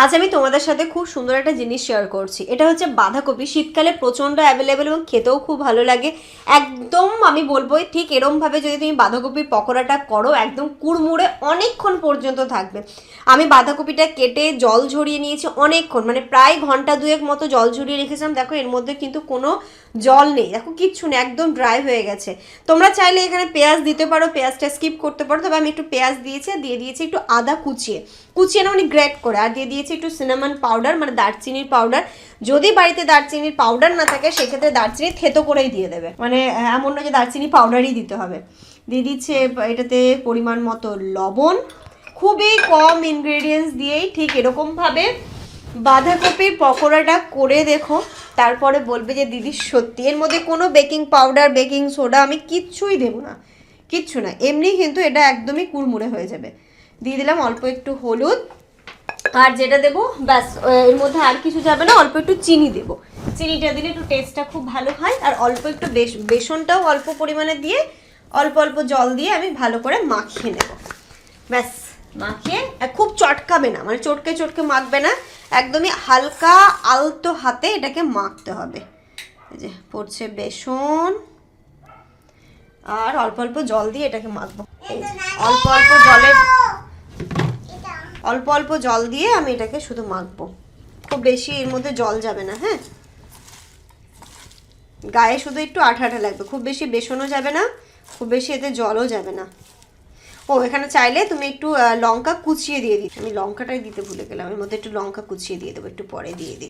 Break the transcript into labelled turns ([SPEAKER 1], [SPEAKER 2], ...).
[SPEAKER 1] আজ আমি তোমাদের সাথে খুব সুন্দর একটা জিনিস শেয়ার করছি। এটা হচ্ছে বাঁধাকপি। শীতকালে প্রচণ্ড অ্যাভেলেবেল এবং খেতেও খুব ভালো লাগে। একদম আমি বলবো ঠিক এরমভাবে যদি তুমি বাঁধাকপির পকোড়াটা করো, একদম কুড়মুড়ে অনেকক্ষণ পর্যন্ত থাকবে। আমি বাঁধাকপিটা কেটে জল ঝরিয়ে নিয়েছি অনেকক্ষণ, মানে প্রায় ঘন্টা দুয়েক মতো জল ঝরিয়ে রেখেছিলাম। দেখো এর মধ্যে কিন্তু কোনো জল নেই, দেখো কিচ্ছু নেই, একদম ড্রাই হয়ে গেছে। তোমরা চাইলে এখানে পেঁয়াজ দিতে পারো, পেঁয়াজটা স্কিপ করতে পারো, তবে আমি একটু পেঁয়াজ দিয়েছি, দিয়ে দিয়েছি একটু আদা কুচিয়ে না মানে গ্রেট করে, আর দিয়ে দিয়েছি একটু সিনামন পাউডার মানে দারচিনির পাউডার। যদি বাড়িতে দারচিনির পাউডার না থাকে সেক্ষেত্রে দারচিনি থেতো করেই দিয়ে দেবে, মানে এমন নয় যে দারচিনি পাউডারই দিতে হবে। দিয়ে দিচ্ছে এটাতে পরিমাণ মতো লবণ। খুবই কম ইনগ্রেডিয়েন্টস দিয়েই ঠিক এরকমভাবে বাঁধাকপির পকোড়াটা করে দেখো, তারপরে বলবে যে দিদি সত্যি। এর মধ্যে কোনো বেকিং পাউডার বেকিং সোডা আমি কিচ্ছুই দেবো না, কিচ্ছু না, এমনি কিন্তু এটা একদমই কুড়মুড়ে হয়ে যাবে। দিয়ে দিলাম অল্প একটু হলুদ, আর যেটা দেবো ব্যাস, এর মধ্যে আর কিছু যাবে না, অল্প একটু চিনি দেবো। চিনিটা দিলে একটু টেস্টটা খুব ভালো হয়। আর অল্প একটু বেসনটাও অল্প পরিমাণে দিয়ে অল্প অল্প জল দিয়ে আমি ভালো করে মাখিয়ে নেব। ব্যাস মাখিয়ে, খুব চটকাবে না, মানে চটকে চটকে মাখবে না, একদমই হালকা আলতো হাতে এটাকে মাখতে হবে। এই যে পড়ছে বেসন, আর অল্প অল্প জল দিয়ে এটাকে মাখবো। অল্প অল্প জল দিয়ে আমি এটাকে শুধু মাখবো, খুব বেশি এর মধ্যে জল যাবে না। হ্যাঁ, গায়ে শুধু একটু আঠা আঠা লাগবে, খুব বেশি বেসনও যাবে না, খুব বেশি এতে জলও যাবে না। ও এখানে চাইলে তুমি একটু লঙ্কা কুচিয়ে দিয়ে দিই, আমি লঙ্কাটাই দিতে ভুলে গেলাম, এর মধ্যে একটু লঙ্কা কুচিয়ে দিয়ে দেবো, একটু পরে দিয়ে দিই।